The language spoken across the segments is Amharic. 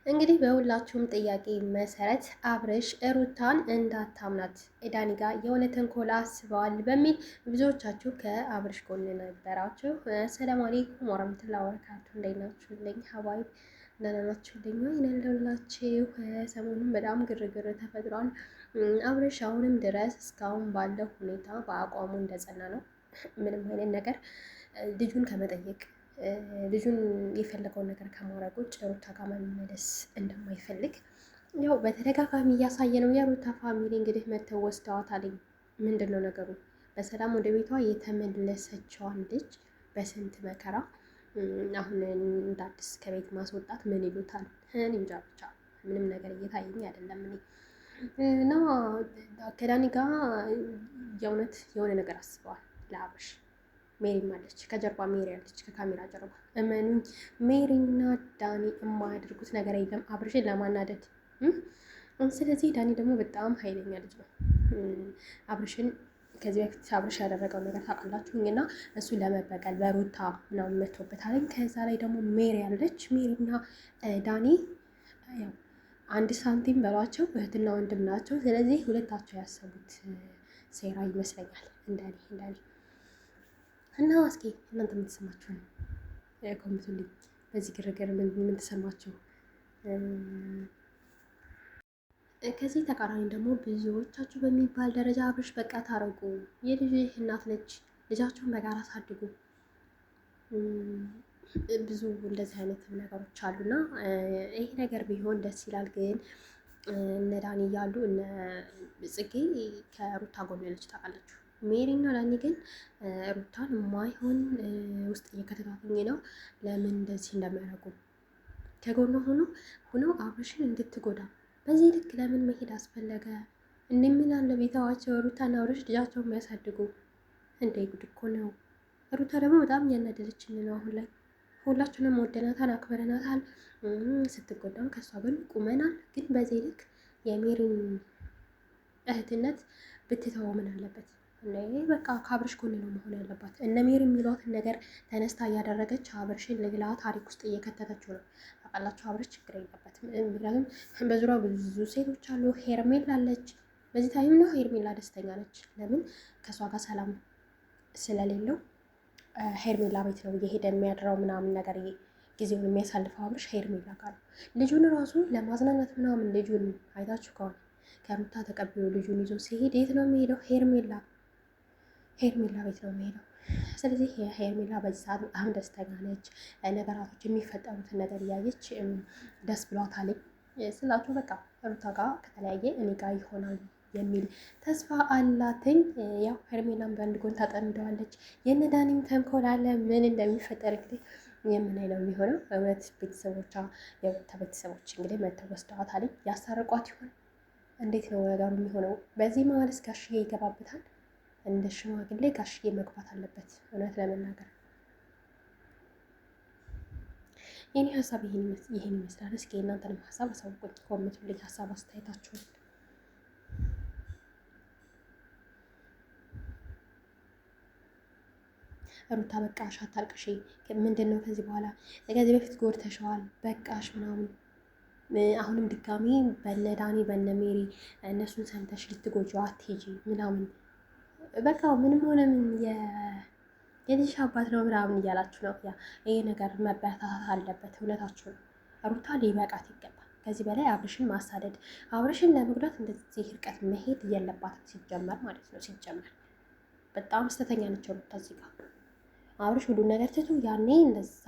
እንግዲህ በሁላችሁም ጥያቄ መሰረት አብርሽ ሩታን እንዳታምናት ዳኒ ጋር የሆነ ተንኮል አስበዋል በሚል ብዙዎቻችሁ ከአብርሽ ጎን ነበራችሁ። ሰላም አለይኩም ወራህመቱላሂ ወበረካቱ። እንዴት ናችሁልኝ? ሀባይ ደህና ናችሁልኝ? ይነልላችሁ። ሰሞኑን በጣም ግርግር ተፈጥሯል። አብርሽ አሁንም ድረስ እስካሁን ባለው ሁኔታ በአቋሙ እንደጸና ነው። ምንም አይነት ነገር ልጁን ከመጠየቅ ልጁን የፈለገውን ነገር ከማድረግ ውጭ ሩታ ጋር መመለስ እንደማይፈልግ ያው በተደጋጋሚ እያሳየ ነው። የሩታ ፋሚሊ እንግዲህ መተው ወስደዋታል። ምንድን ነው ነገሩ? በሰላም ወደ ቤቷ የተመለሰችዋን ልጅ በስንት መከራ አሁን እንደ አዲስ ከቤት ማስወጣት ምን ይሉታል? እኔ እንጃ። ብቻ ምንም ነገር እየታየኝ አይደለም። እኔ እና ከዳኒ ጋር የእውነት የሆነ ነገር አስበዋል ለአብርሽ። ሜሪም አለች ከጀርባ፣ ሜሪ አለች ከካሜራ ጀርባ። እመኑኝ ሜሪና ዳኒ የማያደርጉት ነገር የለም አብርሽን ለማናደድ። ስለዚህ ዳኒ ደግሞ በጣም ኃይለኛ ልጅ ነው። አብርሽን ከዚህ በፊት አብርሽ ያደረገው ነገር ታውቃላችሁኝ። እና እሱ ለመበቀል በሩታ ምናምን መቶበታል። ከዛ ላይ ደግሞ ሜሪ አለች። ሜሪና ዳኒ ያው አንድ ሳንቲም በሏቸው፣ እህትና ወንድም ናቸው። ስለዚህ ሁለታቸው ያሰቡት ሴራ ይመስለኛል እንደኔ እና እስኪ እናንተ ምን ተሰማችሁ ነው? ኮሜንቱልኝ። በዚህ ግርግር ምን ተሰማችሁ? ከዚህ ተቃራኒ ደግሞ ብዙዎቻችሁ በሚባል ደረጃ አብርሽ በቃ ታረቁ፣ የልጅ እናት ነች፣ ልጃችሁን በጋራ አሳድጉ። ብዙ እንደዚህ አይነት ነገሮች አሉና ይሄ ነገር ቢሆን ደስ ይላል። ግን እነ ዳኒ እያሉ እነ ጽጌ ከሩታ ጎን ያለች ታውቃላችሁ። ሜሪ እና ዳኒ ግን ሩታን የማይሆን ውስጥ እየከተታተኝ ነው። ለምን እንደዚህ እንደሚያደርጉ ከጎኗ ሆኖ አብርሽን እንድትጎዳ በዚህ ልክ ለምን መሄድ አስፈለገ? እንደምን አለ ቤታዋቸው ሩታና አብርሽ ልጃቸውን የሚያሳድጉ እንደ ጉድ እኮ ነው። ሩታ ደግሞ በጣም እያናደለችን ነው አሁን ላይ። ሁላችንም ወደናታል፣ አክበረናታል። ስትጎዳም ከሷ ግን ቁመናል። ግን በዚህ ልክ የሜሪን እህትነት ብትተወው ምን አለበት? በቃ ከአብርሽ ጎን ነው መሆን ያለባት። እነ ሜሪ የሚሏትን ነገር ተነስታ እያደረገች አብርሽን ሌላ ታሪክ ውስጥ እየከተተችው ነው። ታውቃላችሁ አብርሽ ችግር የለበትም። ምክንያቱም በዙሪያው ብዙ ሴቶች አሉ። ሄርሜላ አለች። በዚህ ታይም ነው ሄርሜላ ደስተኛ ነች። ለምን? ከእሷ ጋር ሰላም ስለሌለው ሄርሜላ ቤት ነው እየሄደ የሚያድረው ምናምን ነገር ጊዜውን የሚያሳልፈው አብርሽ ሄርሜላ ጋር ነው። ልጁን ራሱ ለማዝናናት ምናምን ልጁን አይታችሁ ከሆነ ከሩታ ተቀብሎ ልጁን ይዞ ሲሄድ የት ነው የሚሄደው? ሄርሜላ ቤት ነው የሚሄደው። ስለዚህ ሄርሜላ በዚህ ሰዓት በጣም ደስተኛ ነች። ነገራቶች የሚፈጠሩትን ነገር እያየች ደስ ብሏታል ስላችሁ በቃ ሩታ ጋር ከተለያየ እኔ ጋር ይሆናል የሚል ተስፋ አላትኝ። ያው ሄርሜላን በአንድ ጎን ታጠምደዋለች። የነዳኒም ተንኮል አለ። ምን እንደሚፈጠር እንግዲህ የምናይ ነው የሚሆነው። እውነት ቤተሰቦቿ የሩታ ቤተሰቦች እንግዲህ መተው ወስደዋታል። ያስታርቋት ይሆን? እንዴት ነው ነገሩ የሚሆነው? በዚህ መሀልስ ጋሽዬ ይገባበታል? እንደ ሽማግሌ ጋሽዬ መግባት አለበት። እውነት ለመናገር የኔ ሀሳብ ይሄን ይመስላል። እስኪ እናንተንም ሀሳብ አሳውቁኝ፣ ኮሜንቱልኝ ሀሳብ አስተያየታችሁን። ሩታ በቃሽ፣ አታልቅሽ። ምንድን ነው ከዚህ በኋላ? ከዚህ በፊት ጎድተሸዋል፣ በቃሽ ምናምን። አሁንም ድጋሚ በነ ዳኒ በነ ሜሪ እነሱን ሰምተሽ ልትጎጂው አትሄጂ ምናምን። በቃ ምንም ሆነ ምን የልጅ አባት ነው ምናምን እያላችሁ ነው። ይሄ ነገር መበረታታት አለበት። እውነታችሁ ነው። ሩታ ሊበቃት ይገባል። ከዚህ በላይ አብርሽን ማሳደድ፣ አብርሽን ለመጉዳት እንደዚህ ርቀት መሄድ የለባትም ሲጀመር ማለት ነው። ሲጀመር በጣም ስተተኛ ነች ሩታ እዚህ ጋር። አብርሽ ሁሉን ነገር ትቶ ያኔ እንደዛ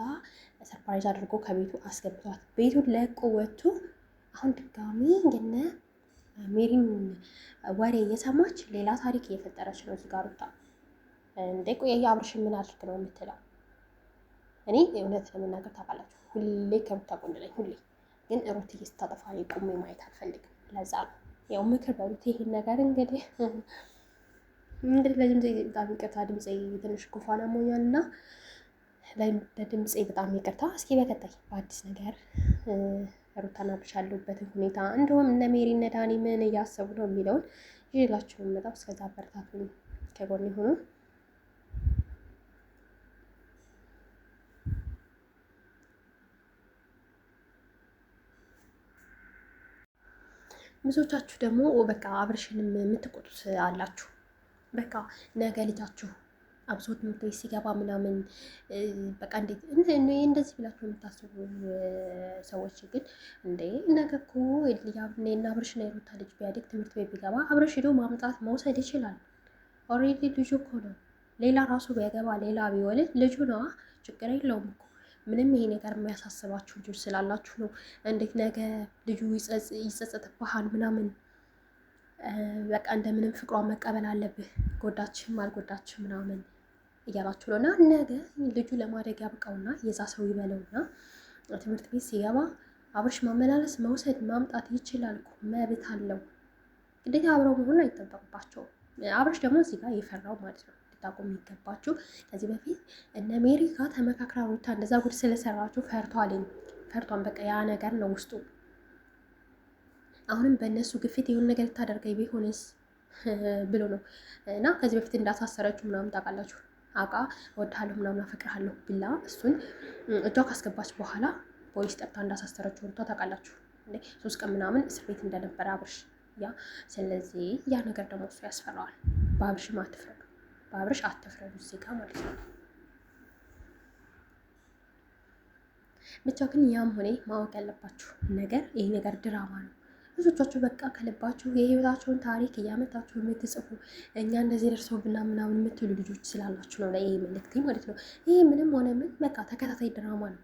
ሰርፕራይዝ አድርጎ ከቤቱ አስገብቷት ቤቱን ለቆ ወጥቶ አሁን ድጋሚ እንደነ ሜሪን ወሬ እየሰማች ሌላ ታሪክ እየፈጠረች ነው እዚህ ጋር ሩታ። እንደ ቆየ አብርሽ ምን አድርግ ነው የምትለው? እኔ እውነት ለመናገር ታውቃላችሁ ሁሌ ከሩታ ጎን ነኝ። ሁሌ ግን ሩትዬ ስታጠፋ ቁሜ ማየት አልፈልግም። ለዛ ነው ያው ምክር በሉት ይሄን ነገር እንግዲህ ለድምፄ በጣም ይቅርታ። ድምፄ ትንሽ ጉንፋን አሞኛል እና ለድምፄ በጣም ይቅርታ። እስኪ በቀጣይ በአዲስ ነገር ሩታና አብርሽ ያሉበትን ሁኔታ እንዲሁም እነ ሜሪ እነ ዳኒ ምን እያሰቡ ነው የሚለውን ይዤላችሁ የምመጣው። እስከዛ አበረታቱኝ፣ ከጎን ሆኑ። ብዙዎቻችሁ ደግሞ በቃ አብርሽንም የምትቆጡት አላችሁ። በቃ ነገ ልጃችሁ አብሶ ትምህርት ቤት ሲገባ ምናምን በቃ እንዴት እንደዚህ ብላችሁ የምታስቡ ሰዎች ግን እንዴ ነገ እኮ እና አብርሽና የሩታ ልጅ ቢያድግ ትምህርት ቤት ቢገባ አብርሽ ሄዶ ማምጣት መውሰድ ይችላል። ኦልሬዲ ልጁ እኮ ነው። ሌላ ራሱ ቢያገባ ሌላ ቢወልድ ልጁ ነዋ። ችግር የለውም እኮ ምንም ይሄ ነገር የሚያሳስባችሁ ልጆች ስላላችሁ ነው። እንዴት ነገ ልጁ ይጸጸትብሃል ምናምን በቃ እንደምንም ፍቅሯን መቀበል አለብህ ጎዳችም አልጎዳችም ምናምን እያላችሁ ነው። እና ነገ ልጁ ለማደግ ያብቃውና የዛ ሰው ይበለውና ትምህርት ቤት ሲገባ አብርሽ ማመላለስ መውሰድ ማምጣት ይችላል እኮ መብት አለው። ግዴታ አብረው መሆን አይጠበቅባቸውም። አብርሽ ደግሞ እዚህ ጋር የፈራው ማለት ነው ልታቆም የሚገባችሁ ከዚህ በፊት እነ ሜሪ ጋር ተመካክራ ሩታ እንደዛ ጉድ ስለሰራችሁ ፈርቷን በቃ ያ ነገር ነው ውስጡ። አሁንም በእነሱ ግፊት የሆነ ነገር ልታደርገኝ ቢሆንስ ብሎ ነው እና ከዚህ በፊት እንዳሳሰረችው ምናምን ታውቃላችሁ። አቃ እወድሃለሁ ምናምን አፈቅርሃለሁ ብላ እሱን እጇ ካስገባች በኋላ ፖሊስ ጠርታ እንዳሳሰረችው ሩታ ታውቃላችሁ። 3 ቀን ምናምን እስር ቤት እንደነበረ አብርሽ ያ ስለዚህ ያ ነገር ደግሞ እሱ ያስፈራዋል። በአብርሽ አትፍረዱ እዚህ ጋር ማለት ነው። ብቻ ግን ያም ሆነ ማወቅ ያለባችሁ ነገር ይሄ ነገር ድራማ ነው። ብዙዎቻችሁ በቃ ከልባችሁ የህይወታቸውን ታሪክ እያመጣችሁ የምትጽፉ እኛ እንደዚህ ደርሰውብና ምናምን የምትሉ ልጆች ስላላችሁ ነው ይሄ መልእክቴ ማለት ነው። ይሄ ምንም ሆነ ምን በቃ ተከታታይ ድራማ ነው፣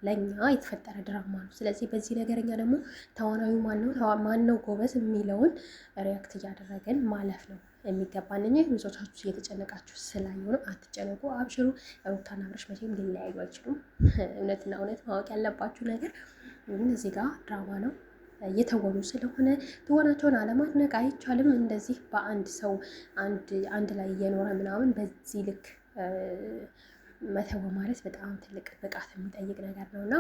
ለእኛ የተፈጠረ ድራማ ነው። ስለዚህ በዚህ ነገር እኛ ደግሞ ተዋናዩ ማነው ጎበዝ የሚለውን ሪያክት እያደረገን ማለፍ ነው የሚገባን እንጂ ብዙዎቻችሁ እየተጨነቃችሁ ስላየሁ ነው። አትጨነቁ፣ አብሽሩ። ሩታና አብርሽ መቼም ሊለያዩ አይችሉም። እውነትና እውነት ማወቅ ያለባችሁ ነገር ግን እዚህ ጋር ድራማ ነው እየተወኑ ስለሆነ ትወናቸውን አለማድነቅ አይቻልም። እንደዚህ በአንድ ሰው አንድ ላይ እየኖረ ምናምን በዚህ ልክ መተው ማለት በጣም ትልቅ ብቃት የሚጠይቅ ነገር ነው እና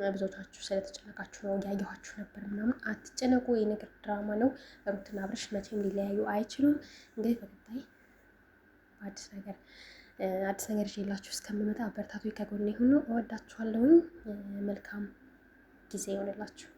ብዙዎቻችሁ ስለተጨነቃችሁ ነው እያየኋችሁ ነበር ምናምን። አትጨነቁ፣ ይህ ነገር ድራማ ነው። ሩትና አብርሽ መቼም ሊለያዩ አይችሉም። እንግዲህ በቀጣይ አዲስ ነገር ይዤላችሁ እስከምመጣ አበረታቱ፣ ከጎኔ ሁኑ። እወዳችኋለሁኝ። መልካም ጊዜ ይሆንላችሁ።